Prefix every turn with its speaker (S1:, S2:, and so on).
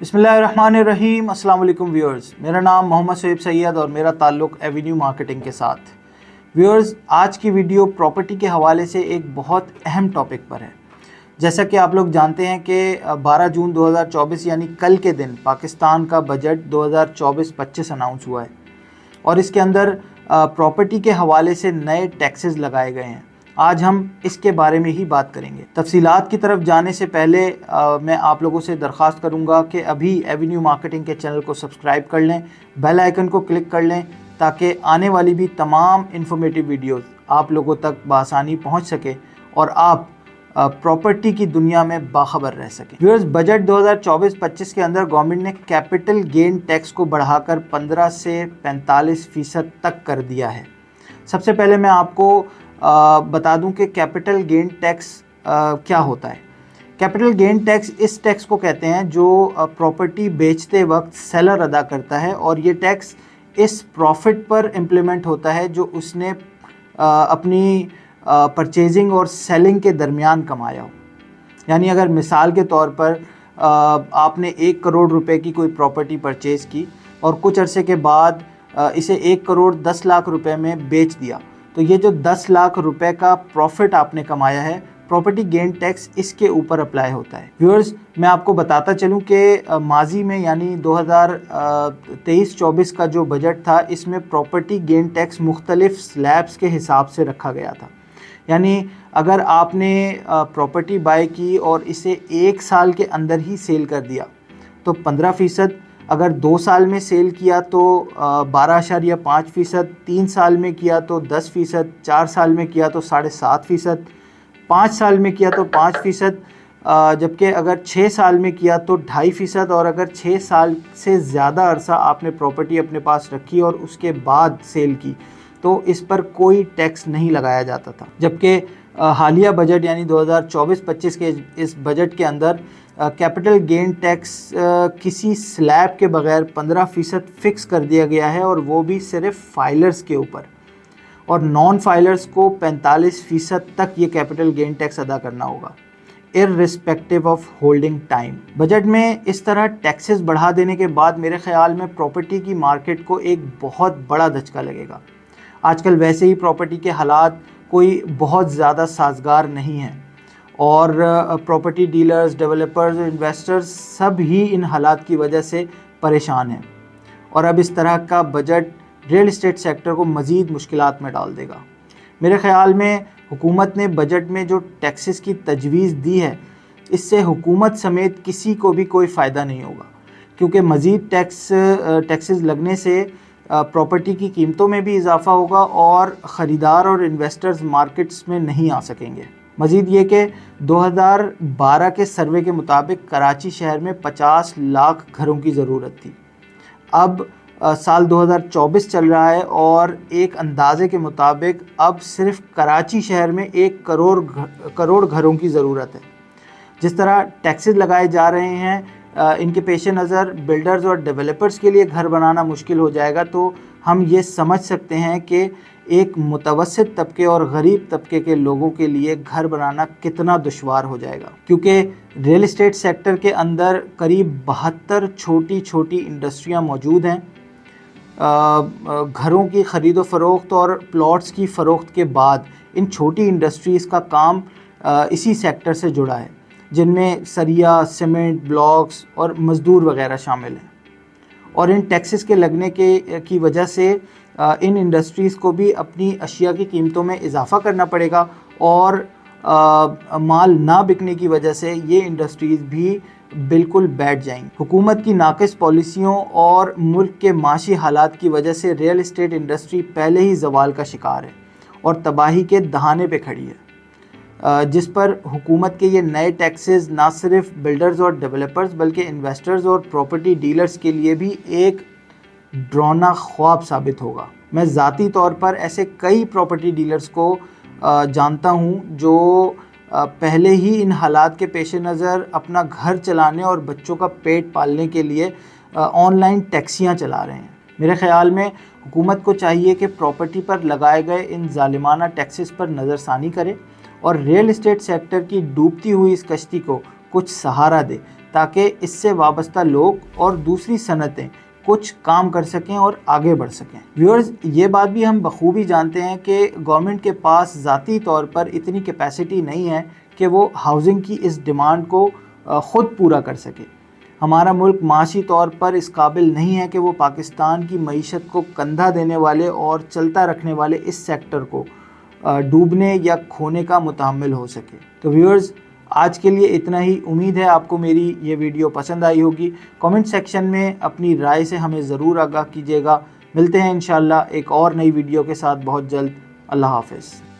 S1: बिस्मिल्लाहिर्रहमानिर्रहीम। अस्सलाम वालेकुम व्यूअर्स, मेरा नाम मोहम्मद शोएब सैयद और मेरा ताल्लुक़ एवेन्यू मार्केटिंग के साथ। व्यूअर्स, आज की वीडियो प्रॉपर्टी के हवाले से एक बहुत अहम टॉपिक पर है। जैसा कि आप लोग जानते हैं कि 12 जून 2024 यानी कल के दिन पाकिस्तान का बजट 2024-25 अनाउंस हुआ है और इसके अंदर प्रॉपर्टी के हवाले से नए टैक्सेस लगाए गए हैं। आज हम इसके बारे में ही बात करेंगे। तफसीलात की तरफ जाने से पहले मैं आप लोगों से दरख्वास्त करूंगा कि अभी एवेन्यू मार्केटिंग के चैनल को सब्सक्राइब कर लें, बेल आइकन को क्लिक कर लें ताकि आने वाली भी तमाम इन्फॉर्मेटिव वीडियोस आप लोगों तक बआसानी पहुंच सके और आप प्रॉपर्टी की दुनिया में बाखबर रह सकें। व्यूअर्स, बजट 2024-25 के अंदर गवर्नमेंट ने कैपिटल गेन टैक्स को बढ़ाकर 15 से 45% तक कर दिया है। सबसे पहले मैं आपको बता दूं कि कैपिटल गेन टैक्स क्या होता है। कैपिटल गेन टैक्स इस टैक्स को कहते हैं जो प्रॉपर्टी बेचते वक्त सेलर अदा करता है और ये टैक्स इस प्रॉफिट पर इम्प्लीमेंट होता है जो उसने अपनी परचेजिंग और सेलिंग के दरमियान कमाया हो। यानी अगर मिसाल के तौर पर आपने 1 करोड़ रुपए की कोई प्रॉपर्टी परचेज़ की और कुछ अरसे के बाद इसे 1 करोड़ 10 लाख रुपए में बेच दिया, तो ये जो 10 लाख रुपए का प्रॉफिट आपने कमाया है, प्रॉपर्टी गेन टैक्स इसके ऊपर अप्लाई होता है। व्यूअर्स, मैं आपको बताता चलूं कि माजी में यानी 2023-24 का जो बजट था, इसमें प्रॉपर्टी गेन टैक्स मुख्तलिफ स्लैब्स के हिसाब से रखा गया था। यानी अगर आपने प्रॉपर्टी बाय की और इसे 1 साल के अंदर ही सेल कर दिया तो 15%, अगर 2 साल में सेल किया तो 12.5%, 3 साल में किया तो 10%, 4 साल में किया तो 7.5%, 5 साल में किया तो 5%, जबकि अगर 6 साल में किया तो 2.5%, और अगर 6 साल से ज़्यादा अरसा आपने प्रॉपर्टी अपने पास रखी और उसके बाद सेल की तो इस पर कोई टैक्स नहीं लगाया जाता था। जबकि हालिया बजट यानी 2024-25 के इस बजट के अंदर कैपिटल गेन टैक्स किसी स्लैब के बगैर 15% फिक्स कर दिया गया है और वो भी सिर्फ फाइलर्स के ऊपर, और नॉन फाइलर्स को 45% तक ये कैपिटल गेन टैक्स अदा करना होगा irrespective of holding time. Budget में इस तरह टैक्सेस बढ़ा देने के बाद मेरे ख्याल में प्रॉपर्टी की मार्केट को एक बहुत बड़ा धचका लगेगा। आजकल वैसे ही प्रॉपर्टी के हालात कोई बहुत ज़्यादा साजगार नहीं हैं और प्रॉपर्टी डीलर्स, डेवलपर्स और इन्वेस्टर्स सब ही इन हालात की वजह से परेशान हैं और अब इस तरह का बजट रियल इस्टेट सेक्टर को मज़ीद मुश्किलात में डाल देगा। मेरे ख़्याल में हुकूमत ने बजट में जो टैक्सेस की तजवीज़ दी है, इससे हुकूमत समेत किसी को भी कोई फ़ायदा नहीं होगा, क्योंकि मज़ीद टैक्सेस लगने से प्रॉपर्टी की कीमतों में भी इजाफ़ा होगा और ख़रीदार और इन्वेस्टर्स मार्केट्स में नहीं आ सकेंगे। मज़ीद ये कि 2012 के सर्वे के मुताबिक कराची शहर में 50 लाख घरों की ज़रूरत थी। अब साल 2024 चल रहा है और एक अंदाज़े के मुताबिक अब सिर्फ कराची शहर में 1 करोड़ घरों की ज़रूरत है। जिस तरह टैक्सेस लगाए जा रहे हैं, इनके पेश नज़र बिल्डर्स और डेवलपर्स के लिए घर बनाना मुश्किल हो जाएगा, तो हम ये समझ सकते हैं कि एक मुतवस्सित तबके और गरीब तबके के लोगों के लिए घर बनाना कितना दुश्वार हो जाएगा, क्योंकि रियल इस्टेट सेक्टर के अंदर करीब 72 छोटी छोटी इंडस्ट्रियां मौजूद हैं। घरों की ख़रीदो फ़रोख्त और प्लॉट्स की फ़रोख्त के बाद इन छोटी इंडस्ट्रीज़ का काम इसी सेक्टर से जुड़ा है, जिनमें सरिया, सीमेंट, ब्लॉक्स और मज़दूर वगैरह शामिल हैं। और इन टैक्सेस के लगने की वजह से इन इंडस्ट्रीज़ को भी अपनी अशिया की कीमतों में इजाफ़ा करना पड़ेगा और माल ना बिकने की वजह से ये इंडस्ट्रीज़ भी बिल्कुल बैठ जाएंगी। हुकूमत की नाक़िस पॉलिसियों और मुल्क के माशी हालात की वजह से रियल इस्टेट इंडस्ट्री पहले ही ज़वाल का शिकार है और तबाही के दहाने पे खड़ी है, जिस पर हुकूमत के ये नए टैक्सेस ना सिर्फ बिल्डर्स और डेवलपर्स बल्कि इन्वेस्टर्स और प्रॉपर्टी डीलर्स के लिए भी एक डरावना ख्वाब साबित होगा। मैं ज़ाती तौर पर ऐसे कई प्रॉपर्टी डीलर्स को जानता हूँ जो पहले ही इन हालात के पेश नज़र अपना घर चलाने और बच्चों का पेट पालने के लिए ऑनलाइन टैक्सियाँ चला रहे हैं। मेरे ख़्याल में हुकूमत को चाहिए कि प्रॉपर्टी पर लगाए गए इन ज़ालिमाना टैक्सेस पर नज़रसानी करे और रियल इस्टेट सेक्टर की डूबती हुई इस कश्ती को कुछ सहारा दे, تاکہ اس سے وابستہ لوگ اور دوسری صنعتیں کچھ کام کر سکیں اور آگے بڑھ سکیں۔ ویورز، یہ بات بھی ہم بخوبی جانتے ہیں کہ گورنمنٹ کے پاس ذاتی طور پر اتنی کیپیسٹی نہیں ہے کہ وہ ہاؤسنگ کی اس ڈیمانڈ کو خود پورا کر سکے۔ ہمارا ملک معاشی طور پر اس قابل نہیں ہے کہ وہ پاکستان کی معیشت کو کندھا دینے والے اور چلتا رکھنے والے اس سیکٹر کو ڈوبنے یا کھونے کا متحمل ہو سکے۔ تو ویورز، آج کے لیے اتنا ہی۔ امید ہے آپ کو میری یہ ویڈیو پسند آئی ہوگی۔ کامنٹ سیکشن میں اپنی رائے سے ہمیں ضرور آگاہ کیجیے گا۔ ملتے ہیں انشاءاللہ ایک اور نئی ویڈیو کے ساتھ بہت جلد۔ اللہ حافظ۔